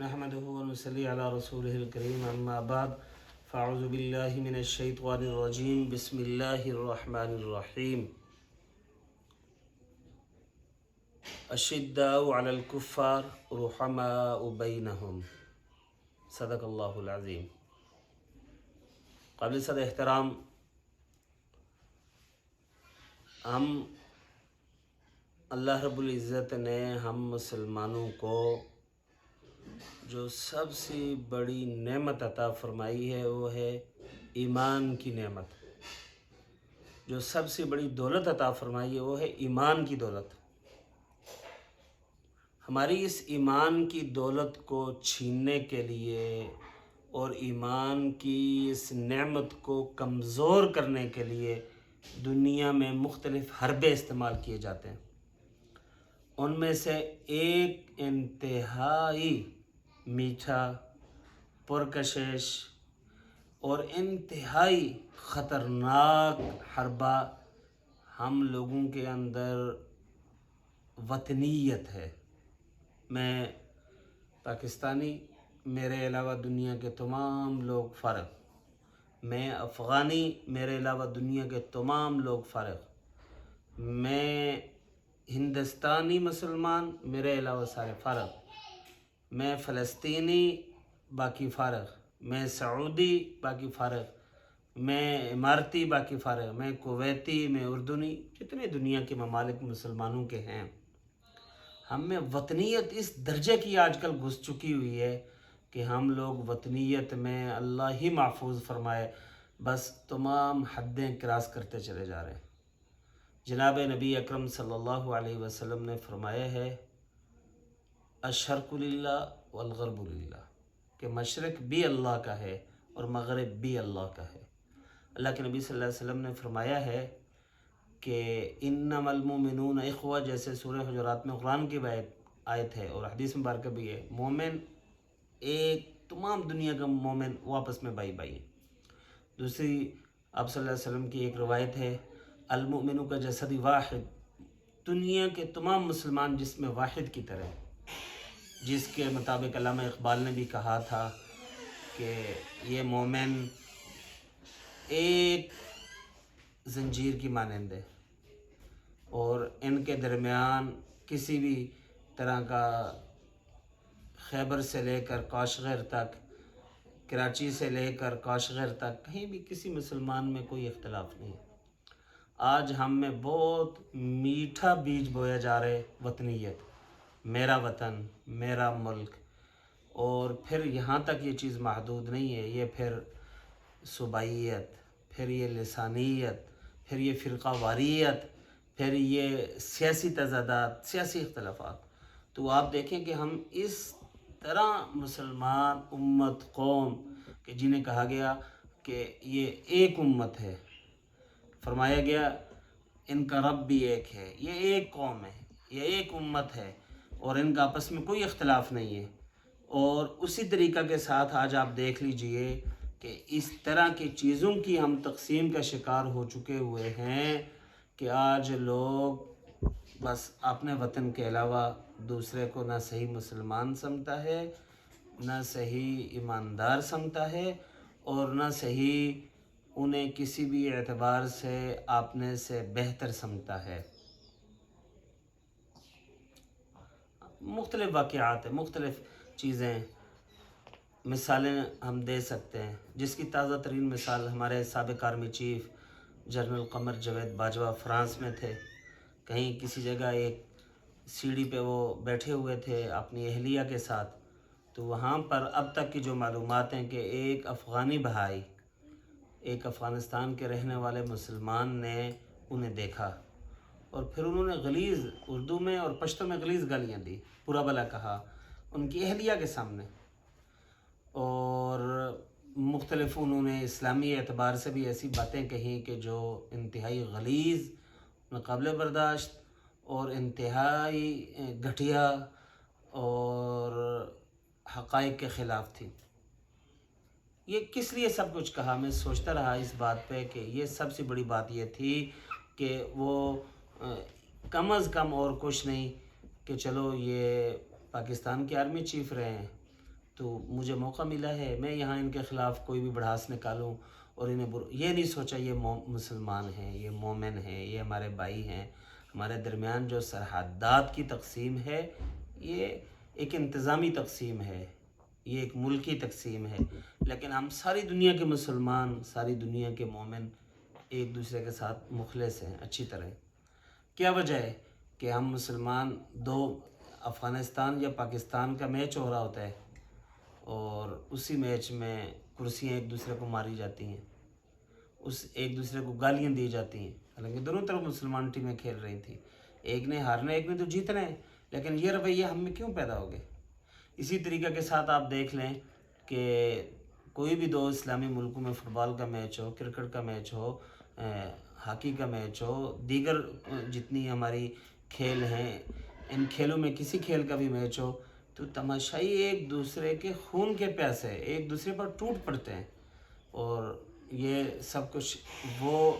نحمده ونصلي على رسوله الكريم اما بعد فاعوذ بالله من الشيطان الرجيم بسم الله الرحمن الرحيم الشداء على الكفار رحماء بينهم صدق اللہ العظیم۔ قابل صد احترام، ہم اللہ رب العزت نے ہم مسلمانوں کو جو سب سے بڑی نعمت عطا فرمائی ہے وہ ہے ایمان کی نعمت۔ جو سب سے بڑی دولت عطا فرمائی ہے وہ ہے ایمان کی دولت۔ ہماری اس ایمان کی دولت کو چھیننے کے لیے اور ایمان کی اس نعمت کو کمزور کرنے کے لیے دنیا میں مختلف حربے استعمال کیے جاتے ہیں۔ ان میں سے ایک انتہائی میٹھا، پرکشش اور انتہائی خطرناک حربہ ہم لوگوں کے اندر وطنیت ہے۔ میں پاکستانی، میرے علاوہ دنیا کے تمام لوگ فارغ۔ میں افغانی، میرے علاوہ دنیا کے تمام لوگ فارغ۔ میں ہندوستانی مسلمان، میرے علاوہ سارے فارغ۔ میں فلسطینی، باقی فارغ۔ میں سعودی، باقی فارغ۔ میں اماراتی، باقی فارغ۔ میں کویتی، میں اردنی، جتنے دنیا کے ممالک مسلمانوں کے ہیں، ہم میں وطنیت اس درجے کی آج کل گھس چکی ہوئی ہے کہ ہم لوگ وطنیت میں اللہ ہی محفوظ فرمائے بس تمام حدیں کراس کرتے چلے جا رہے ہیں۔ جناب نبی اکرم صلی اللہ علیہ وسلم نے فرمایا ہے الشرق للہ والغرب للہ، کہ مشرق بھی اللہ کا ہے اور مغرب بھی اللہ کا ہے۔ اللہ کے نبی صلی اللہ علیہ وسلم نے فرمایا ہے کہ انما المؤمنون اخوہ، جیسے سورہ حجرات میں قرآن کی آیت ہے اور حدیث مبارکہ بھی ہے، مومن ایک، تمام دنیا کا مومن وہ آپس میں بھائی بھائی ہیں۔ دوسری آپ صلی اللہ علیہ وسلم کی ایک روایت ہے المؤمن کا جسد واحد، دنیا کے تمام مسلمان جسم واحد کی طرح، جس کے مطابق علامہ اقبال نے بھی کہا تھا کہ یہ مومن ایک زنجیر کی مانند ہے اور ان کے درمیان کسی بھی طرح کا خیبر سے لے کر کاشغر تک، کراچی سے لے کر کاشغر تک، کہیں بھی کسی مسلمان میں کوئی اختلاف نہیں ہے۔ آج ہم میں بہت میٹھا بیج بویا جا رہے وطنیت، میرا وطن، میرا ملک، اور پھر یہاں تک یہ چیز محدود نہیں ہے، یہ پھر صوبائیت، پھر یہ لسانیت، پھر یہ فرقہ واریت، پھر یہ سیاسی تضادات، سیاسی اختلافات۔ تو آپ دیکھیں کہ ہم اس طرح مسلمان امت، قوم کہ جنہیں کہا گیا کہ یہ ایک امت ہے، فرمایا گیا ان کا رب بھی ایک ہے، یہ ایک قوم ہے، یہ ایک امت ہے اور ان کا آپس میں کوئی اختلاف نہیں ہے۔ اور اسی طریقہ کے ساتھ آج آپ دیکھ لیجئے کہ اس طرح کی چیزوں کی ہم تقسیم کا شکار ہو چکے ہوئے ہیں کہ آج لوگ بس اپنے وطن کے علاوہ دوسرے کو نہ صحیح مسلمان سمجھتا ہے، نہ صحیح ایماندار سمجھتا ہے، اور نہ صحیح انہیں کسی بھی اعتبار سے اپنے سے بہتر سمجھتا ہے۔ مختلف واقعات ہیں، مختلف چیزیں، مثالیں ہم دے سکتے ہیں، جس کی تازہ ترین مثال ہمارے سابق army chief general Qamar Javed Bajwa France میں تھے۔ کہیں کسی جگہ ایک سیڑھی پہ وہ بیٹھے ہوئے تھے اپنی اہلیہ کے ساتھ، تو وہاں پر اب تک کی جو معلومات ہیں کہ ایک افغانی بھائی، ایک افغانستان کے رہنے والے مسلمان نے انہیں دیکھا اور پھر انہوں نے غلیظ اردو میں اور پشتو میں غلیظ گالیاں دی، برا بھلا کہا ان کی اہلیہ کے سامنے، اور مختلف انہوں نے اسلامی اعتبار سے بھی ایسی باتیں کہیں کہ جو انتہائی غلیظ، ناقابل برداشت اور انتہائی گھٹیا اور حقائق کے خلاف تھی۔ یہ کس لیے سب کچھ کہا؟ میں سوچتا رہا اس بات پہ کہ یہ سب سے بڑی بات یہ تھی کہ وہ کم از کم اور کچھ نہیں کہ چلو یہ پاکستان کے آرمی چیف رہے ہیں، تو مجھے موقع ملا ہے میں یہاں ان کے خلاف کوئی بھی بڑھاس نکالوں اور انہیں یہ نہیں سوچا یہ مسلمان ہیں، یہ مومن ہیں، یہ ہمارے بھائی ہیں. ہمارے درمیان جو سرحدات کی تقسیم ہے یہ ایک انتظامی تقسیم ہے، یہ ایک ملکی تقسیم ہے، لیکن ہم ساری دنیا کے مسلمان، ساری دنیا کے مومن ایک دوسرے کے ساتھ مخلص ہیں اچھی طرح. کیا وجہ ہے کہ ہم مسلمان افغانستان یا پاکستان کا میچ ہو رہا ہوتا ہے اور اسی میچ میں کرسیاں ایک دوسرے کو ماری جاتی ہیں، ایک دوسرے کو گالیاں دی جاتی ہیں، حالانکہ دونوں طرف مسلمان ٹیمیں کھیل رہی تھیں، ایک نے ہارنا ایک نے تو جیتنا ہے، لیکن یہ رویہ ہم میں کیوں پیدا ہو گئے؟ اسی طریقہ کے ساتھ آپ دیکھ لیں کہ کوئی بھی دو اسلامی ملکوں میں فٹ بال کا میچ ہو، کرکٹ کا میچ ہو، ہاکی کا میچ ہو، دیگر جتنی ہماری کھیل ہیں، ان کھیلوں میں کسی کھیل کا بھی میچ ہو تو تماشائی ایک دوسرے کے خون کے پیاسے ایک دوسرے پر ٹوٹ پڑتے ہیں. اور یہ سب کچھ وہ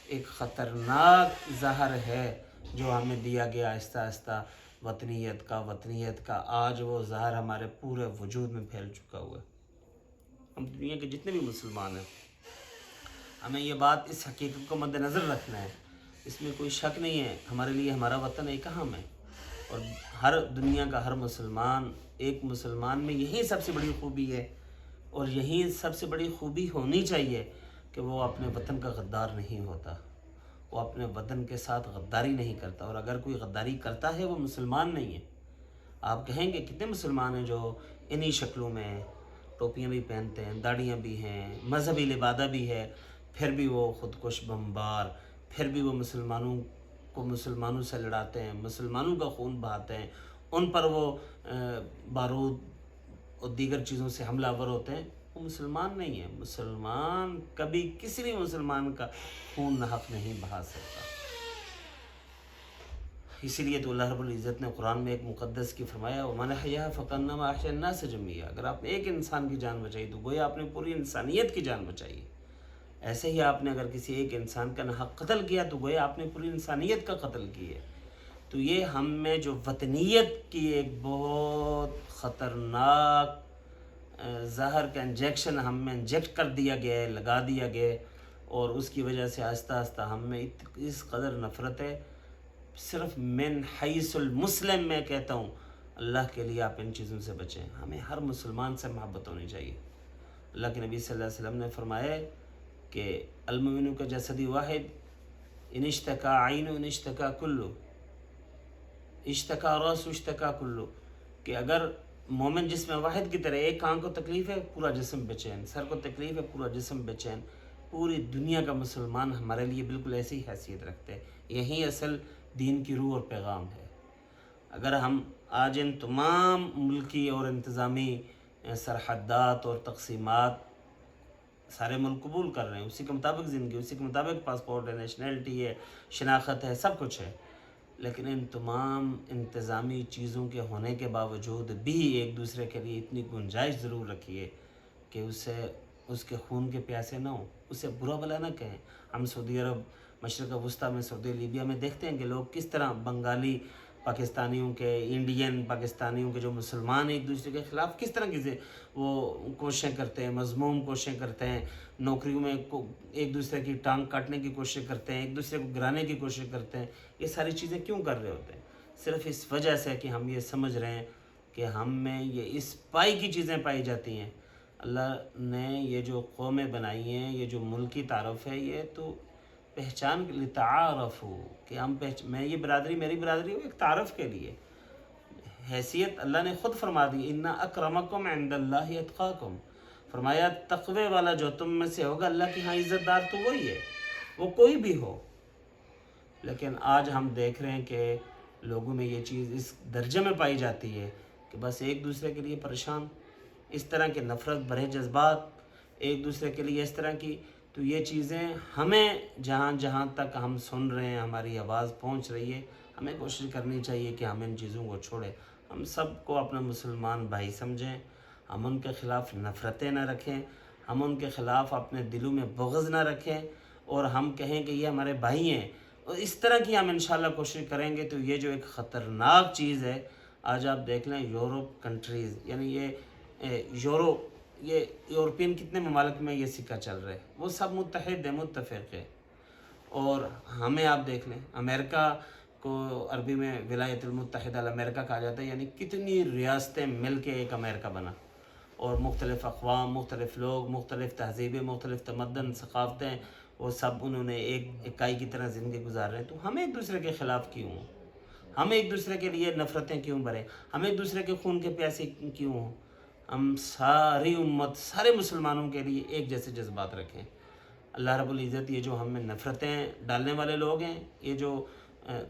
ایک خطرناک زہر ہے جو ہمیں دیا گیا آہستہ آہستہ وطنیت کا. آج وہ زہر ہمارے پورے وجود میں پھیل چکا ہوا ہے. ہم دنیا کے جتنے بھی مسلمان ہیں ہمیں یہ بات اس حقیقت کو مد نظر رکھنا ہے، اس میں کوئی شک نہیں ہے، ہمارے لیے ہمارا وطن ایک اہم ہے اور ہر دنیا کا ہر مسلمان، ایک مسلمان میں یہی سب سے بڑی خوبی ہے اور یہی سب سے بڑی خوبی ہونی چاہیے کہ وہ اپنے وطن کا غدار نہیں ہوتا، وہ اپنے وطن کے ساتھ غداری نہیں کرتا، اور اگر کوئی غداری کرتا ہے وہ مسلمان نہیں ہے. آپ کہیں گے کتنے مسلمان ہیں جو انہی شکلوں میں ٹوپیاں بھی پہنتے ہیں، داڑیاں بھی ہیں، مذہبی لبادہ بھی ہے، پھر بھی وہ خودکش بمبار، پھر بھی وہ مسلمانوں سے لڑاتے ہیں، مسلمانوں کا خون بہاتے ہیں، ان پر وہ بارود اور دیگر چیزوں سے حملہ آور ہوتے ہیں. وہ مسلمان نہیں ہے. مسلمان کبھی کسی بھی مسلمان کا خون ناحق نہیں بہا سکتا. اسی لیے تو اللہ رب العزت نے قرآن میں ایک مقدس کی فرمایا وَمَنْ أَحْيَاهَا فَكَأَنَّمَا أَحْيَا النَّاسَ جَمِيعًا. اگر آپ ایک انسان کی جان بچائی تو گویا آپ نے پوری انسانیت کی جان بچائی. ایسے ہی آپ نے اگر کسی ایک انسان کا ناحق قتل کیا تو گویا آپ نے پوری انسانیت کا قتل کیا. تو یہ ہم میں جو وطنیت کی ایک بہت خطرناک زہر کا انجیکشن ہم میں انجیکٹ کر دیا گیا ہے، لگا دیا گیا ہے، اور اس کی وجہ سے آہستہ آہستہ ہم میں اس قدر نفرت ہے. صرف من حیث المسلم میں کہتا ہوں اللہ کے لیے آپ ان چیزوں سے بچیں. ہمیں ہر مسلمان سے محبت ہونی چاہیے. اللہ کے نبی صلی اللہ علیہ وسلم نے فرمایا کہ المؤمن کا جسدی واحد ان اشتکا عین ان اشتکا کلو اشتکا راس اشتکا کلو، کہ اگر مومن جسم واحد کی طرح ایک آنکھ کو تکلیف ہے پورا جسم بے چین، سر کو تکلیف ہے پورا جسم بے چین. پوری دنیا کا مسلمان ہمارے لیے بالکل ایسی حیثیت رکھتے ہیں. یہی اصل دین کی روح اور پیغام ہے. اگر ہم آج ان تمام ملکی اور انتظامی سرحدات اور تقسیمات سارے ملک قبول کر رہے ہیں، اسی کے مطابق زندگی، اسی کے مطابق پاسپورٹ ہے، نیشنلٹی ہے، شناخت ہے، سب کچھ ہے، لیکن ان تمام انتظامی چیزوں کے ہونے کے باوجود بھی ایک دوسرے کے لیے اتنی گنجائش ضرور رکھیے کہ اس کے خون کے پیاسے نہ ہوں، اسے برا بلا نہ کہیں. ہم سعودی عرب، مشرق وسطیٰ میں، سعودی لیبیا میں دیکھتے ہیں کہ لوگ کس طرح بنگالی پاکستانیوں کے، انڈین پاکستانیوں کے جو مسلمان ایک دوسرے کے خلاف کس طرح کی وہ کوششیں کرتے ہیں، مذموم کوششیں کرتے ہیں، نوکریوں میں ایک دوسرے کی ٹانگ کاٹنے کی کوشش کرتے ہیں، ایک دوسرے کو گرانے کی کوشش کرتے ہیں. یہ ساری چیزیں کیوں کر رہے ہوتے ہیں؟ صرف اس وجہ سے کہ ہم یہ سمجھ رہے ہیں کہ ہم میں یہ اس پائی کی چیزیں پائی جاتی ہیں. اللہ نے یہ جو قومیں بنائی ہیں، یہ جو ملکی تعارف ہے، یہ تو پہچان لتعارف ہو کہ ہم میں یہ برادری، میری برادری ہو ایک تعارف کے لیے. حیثیت اللہ نے خود فرما دی ان اکرمکم عند اللہ اتقاکم. فرمایا تقوی والا جو تم میں سے ہوگا اللہ کی ہاں عزت دار تو وہی ہے، وہ کوئی بھی ہو. لیکن آج ہم دیکھ رہے ہیں کہ لوگوں میں یہ چیز اس درجے میں پائی جاتی ہے کہ بس ایک دوسرے کے لیے پریشان، اس طرح کے نفرت بھرے جذبات ایک دوسرے کے لیے اس طرح کی. تو یہ چیزیں ہمیں جہاں تک ہم سن رہے ہیں، ہماری آواز پہنچ رہی ہے، ہمیں کوشش کرنی چاہیے کہ ہم ان چیزوں کو چھوڑیں. ہم سب کو اپنا مسلمان بھائی سمجھیں، ہم ان کے خلاف نفرتیں نہ رکھیں، ہم ان کے خلاف اپنے دلوں میں بغض نہ رکھیں، اور ہم کہیں کہ یہ ہمارے بھائی ہیں. اور اس طرح کی ہم انشاءاللہ کوشش کریں گے تو یہ جو ایک خطرناک چیز ہے، آج آپ دیکھ لیں یورپ کنٹریز، یعنی یہ یہ یورپین کتنے ممالک میں یہ سکہ چل رہا ہے، وہ سب متحد ہے، متفق ہے. اور ہمیں آپ دیکھ لیں، امریکہ کو عربی میں ولایت المتحدہ الامریکہ کہا جاتا ہے، یعنی کتنی ریاستیں مل کے ایک امریکہ بنا، اور مختلف اقوام، مختلف لوگ، مختلف تہذیبیں، مختلف تمدن، ثقافتیں، وہ سب انہوں نے ایک اکائی کی طرح زندگی گزار رہے ہیں. تو ہم ایک دوسرے کے خلاف کیوں ہوں؟ ہم ایک دوسرے کے لیے نفرتیں کیوں بھریں؟ ہم ایک دوسرے کے خون کے پیاسے کیوں ہوں؟ ہم ساری امت، سارے مسلمانوں کے لیے ایک جیسے جذبات رکھیں. اللہ رب العزت یہ جو ہم میں نفرتیں ڈالنے والے لوگ ہیں، یہ جو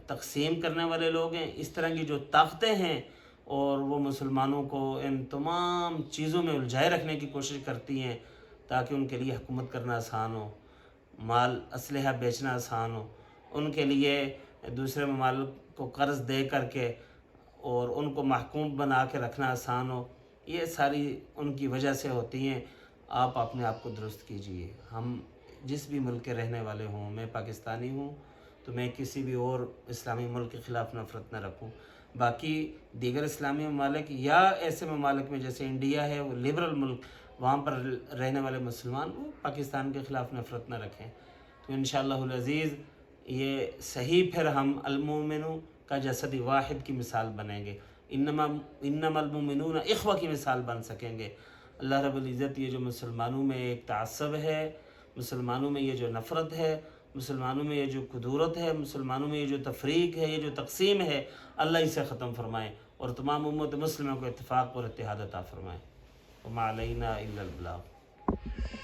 تقسیم کرنے والے لوگ ہیں، اس طرح کی جو طاقتیں ہیں، اور وہ مسلمانوں کو ان تمام چیزوں میں الجھائے رکھنے کی کوشش کرتی ہیں تاکہ ان کے لیے حکومت کرنا آسان ہو، مال اسلحہ بیچنا آسان ہو، ان کے لیے دوسرے ممالک کو قرض دے کر کے اور ان کو محکوم بنا کے رکھنا آسان ہو. یہ ساری ان کی وجہ سے ہوتی ہیں. آپ اپنے آپ کو درست کیجئے. ہم جس بھی ملک کے رہنے والے ہوں، میں پاکستانی ہوں تو میں کسی بھی اور اسلامی ملک کے خلاف نفرت نہ رکھوں. باقی دیگر اسلامی ممالک یا ایسے ممالک میں جیسے انڈیا ہے، وہ لبرل ملک، وہاں پر رہنے والے مسلمان وہ پاکستان کے خلاف نفرت نہ رکھیں. تو انشاءاللہ العزیز یہ صحیح پھر ہم المومن کا جسد واحد کی مثال بنیں گے، انما المومنون اخوہ کی مثال بن سکیں گے. اللہ رب العزت یہ جو مسلمانوں میں ایک تعصب ہے، مسلمانوں میں یہ جو نفرت ہے، مسلمانوں میں یہ جو کدورت ہے، مسلمانوں میں یہ جو تفریق ہے، یہ جو تقسیم ہے، اللہ اسے ختم فرمائے اور تمام امت مسلموں کو اتفاق اور اتحاد عطا فرمائے. وما علینا الا البلاغ.